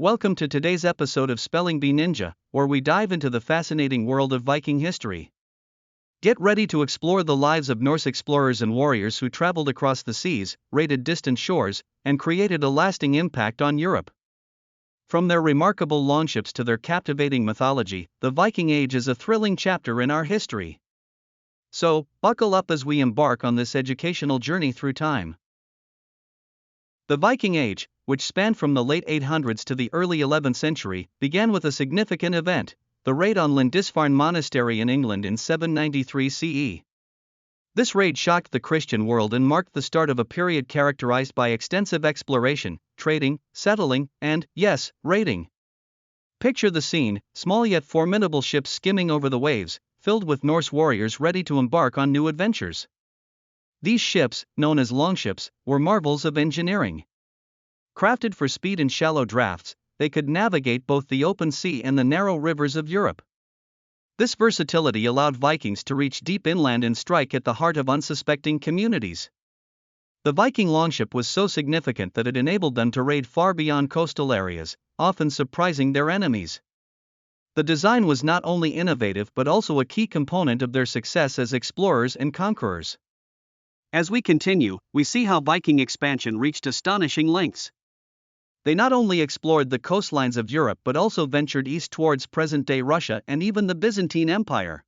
Welcome to today's episode of Spelling Bee Ninja, where we dive into the fascinating world of Viking history. Get ready to explore the lives of Norse explorers and warriors who traveled across the seas, raided distant shores, and created a lasting impact on Europe. From their remarkable longships to their captivating mythology, the Viking Age is a thrilling chapter in our history. So, buckle up as we embark on this educational journey through time. The Viking Age, which spanned from the late 800s to the early 11th century, began with a significant event, the raid on Lindisfarne Monastery in England in 793 CE. This raid shocked the Christian world and marked the start of a period characterized by extensive exploration, trading, settling, and, yes, raiding. Picture the scene: small yet formidable ships skimming over the waves, filled with Norse warriors ready to embark on new adventures. These ships, known as longships, were marvels of engineering. Crafted for speed in shallow drafts, they could navigate both the open sea and the narrow rivers of Europe. This versatility allowed Vikings to reach deep inland and strike at the heart of unsuspecting communities. The Viking longship was so significant that it enabled them to raid far beyond coastal areas, often surprising their enemies. The design was not only innovative but also a key component of their success as explorers and conquerors. As we continue, we see how Viking expansion reached astonishing lengths. They not only explored the coastlines of Europe but also ventured east towards present-day Russia and even the Byzantine Empire.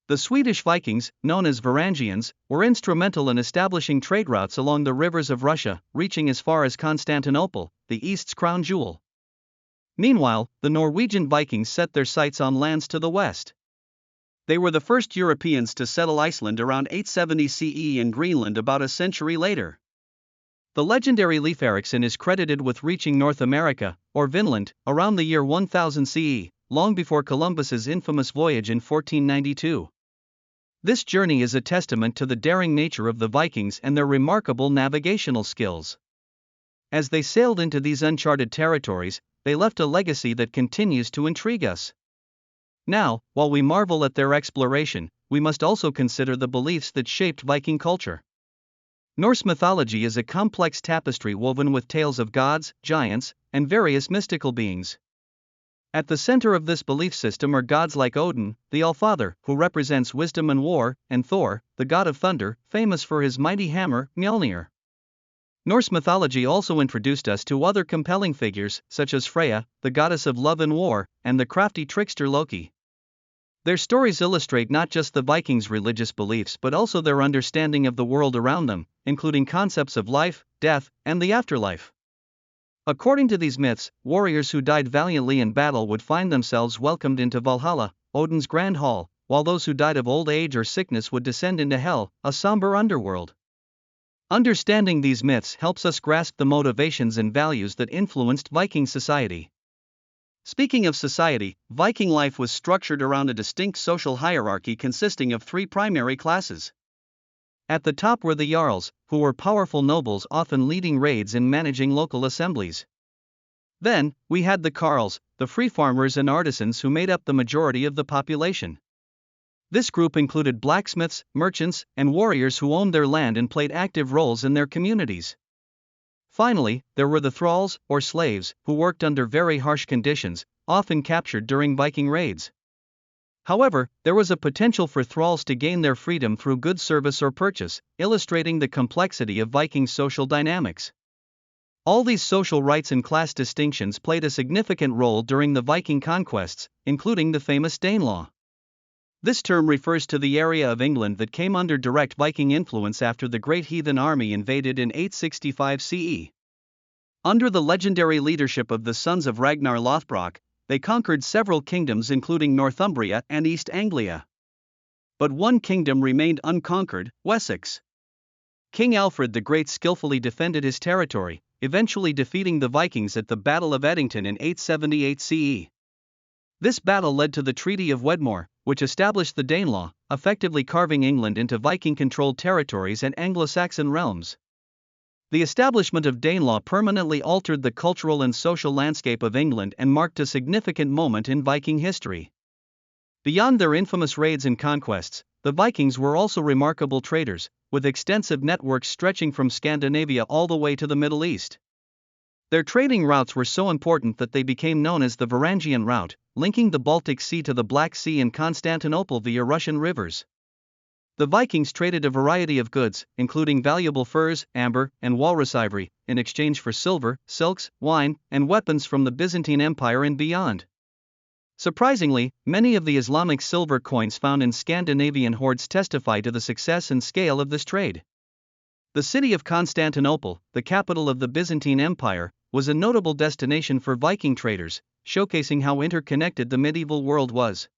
The Swedish Vikings, known as Varangians, were instrumental in establishing trade routes along the rivers of Russia, reaching as far as Constantinople, the East's crown jewel. Meanwhile, the Norwegian Vikings set their sights on lands to the west. They were the first Europeans to settle Iceland around 870 CE and Greenland about a century later. The legendary Leif Erikson is credited with reaching North America, or Vinland, around the year 1000 CE, long before Columbus's infamous voyage in 1492. This journey is a testament to the daring nature of the Vikings and their remarkable navigational skills. As they sailed into these uncharted territories, they left a legacy that continues to intrigue us. Now, while we marvel at their exploration, we must also consider the beliefs that shaped Viking culture. Norse mythology is a complex tapestry woven with tales of gods, giants, and various mystical beings. At the center of this belief system are gods like Odin, the Allfather, who represents wisdom and war, and Thor, the god of thunder, famous for his mighty hammer, Mjolnir. Norse mythology also introduced us to other compelling figures, such as Freya, the goddess of love and war, and the crafty trickster Loki. Their stories illustrate not just the Vikings' religious beliefs but also their understanding of the world around them, including concepts of life, death, and the afterlife. According to these myths, warriors who died valiantly in battle would find themselves welcomed into Valhalla, Odin's grand hall, while those who died of old age or sickness would descend into Hel, a somber underworld. Understanding these myths helps us grasp the motivations and values that influenced Viking society. Speaking of society, Viking life was structured around a distinct social hierarchy consisting of three primary classes. At the top were the Jarls, who were powerful nobles often leading raids and managing local assemblies. Then, we had the Carls, the free farmers and artisans who made up the majority of the population. This group included blacksmiths, merchants, and warriors who owned their land and played active roles in their communities. Finally, there were the thralls, or slaves, who worked under very harsh conditions, often captured during Viking raids. However, there was a potential for thralls to gain their freedom through good service or purchase, illustrating the complexity of Viking social dynamics. All these social rights and class distinctions played a significant role during the Viking conquests, including the famous Danelaw. This term refers to the area of England that came under direct Viking influence after the Great Heathen Army invaded in 865 CE. Under the legendary leadership of the sons of Ragnar Lothbrok, they conquered several kingdoms including Northumbria and East Anglia. But one kingdom remained unconquered, Wessex. King Alfred the Great skillfully defended his territory, eventually defeating the Vikings at the Battle of Edington in 878 CE. This battle led to the Treaty of Wedmore, which established the Danelaw, effectively carving England into Viking-controlled territories and Anglo-Saxon realms. The establishment of Danelaw permanently altered the cultural and social landscape of England and marked a significant moment in Viking history. Beyond their infamous raids and conquests, the Vikings were also remarkable traders, with extensive networks stretching from Scandinavia all the way to the Middle East. Their trading routes were so important that they became known as the Varangian route, linking the Baltic Sea to the Black Sea and Constantinople via Russian rivers. The Vikings traded a variety of goods, including valuable furs, amber, and walrus ivory, in exchange for silver, silks, wine, and weapons from the Byzantine Empire and beyond. Surprisingly, many of the Islamic silver coins found in Scandinavian hoards testify to the success and scale of this trade. The city of Constantinople, the capital of the Byzantine Empire, was a notable destination for Viking traders, showcasing how interconnected the medieval world was.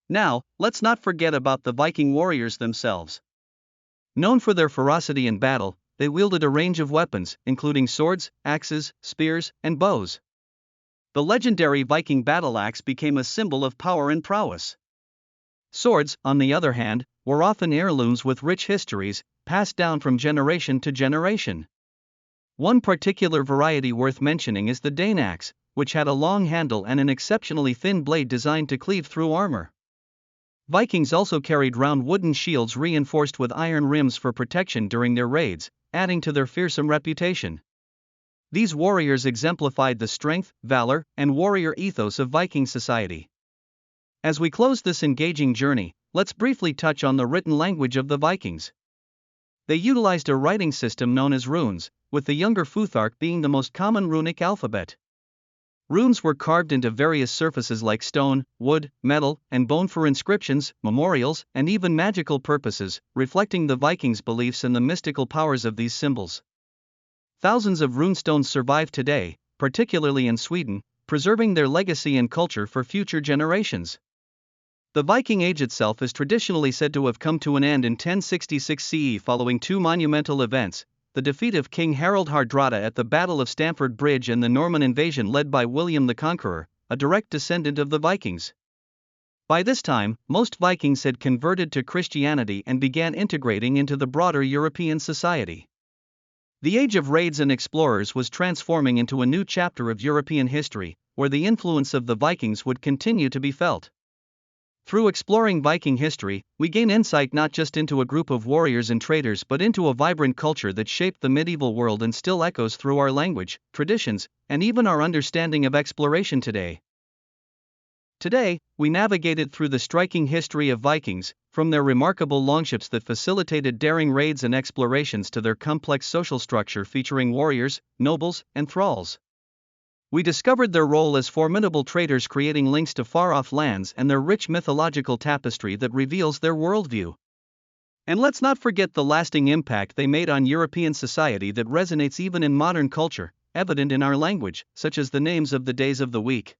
Now, let's not forget about the Viking warriors themselves. Known for their ferocity in battle, they wielded a range of weapons, including swords, axes, spears, and bows. The legendary Viking battle axe became a symbol of power and prowess. Swords, on the other hand, were often heirlooms with rich histories, passed down from generation to generation. One particular variety worth mentioning is the Dane axe, which had a long handle and an exceptionally thin blade designed to cleave through armor. Vikings also carried round wooden shields reinforced with iron rims for protection during their raids, adding to their fearsome reputation. These warriors exemplified the strength, valor, and warrior ethos of Viking society. As we close this engaging journey, let's briefly touch on the written language of the Vikings. They utilized a writing system known as runes, with the younger Futhark being the most common runic alphabet. Runes were carved into various surfaces like stone, wood, metal, and bone for inscriptions, memorials, and even magical purposes, reflecting the Vikings' beliefs in the mystical powers of these symbols. Thousands of runestones survive today, particularly in Sweden, preserving their legacy and culture for future generations. The Viking Age itself is traditionally said to have come to an end in 1066 CE following two monumental events: the defeat of King Harald Hardrada at the Battle of Stamford Bridge and the Norman invasion led by William the Conqueror, a direct descendant of the Vikings. By this time, most Vikings had converted to Christianity and began integrating into the broader European society. The age of raids and explorers was transforming into a new chapter of European history, where the influence of the Vikings would continue to be felt. Through exploring Viking history, we gain insight not just into a group of warriors and traders but into a vibrant culture that shaped the medieval world and still echoes through our language, traditions, and even our understanding of exploration today. Today, we navigated through the striking history of Vikings, from their remarkable longships that facilitated daring raids and explorations to their complex social structure featuring warriors, nobles, and thralls. We discovered their role as formidable traders creating links to far-off lands and their rich mythological tapestry that reveals their worldview. And let's not forget the lasting impact they made on European society that resonates even in modern culture, evident in our language, such as the names of the days of the week.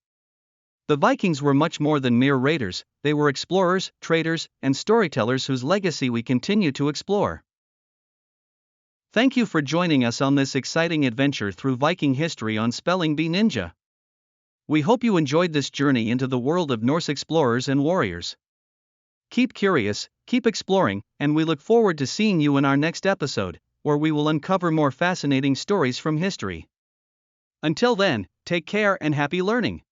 The Vikings were much more than mere raiders, they were explorers, traders, and storytellers whose legacy we continue to explore. Thank you for joining us on this exciting adventure through Viking history on Spelling Bee Ninja. We hope you enjoyed this journey into the world of Norse explorers and warriors. Keep curious, keep exploring, and we look forward to seeing you in our next episode, where we will uncover more fascinating stories from history. Until then, take care and happy learning.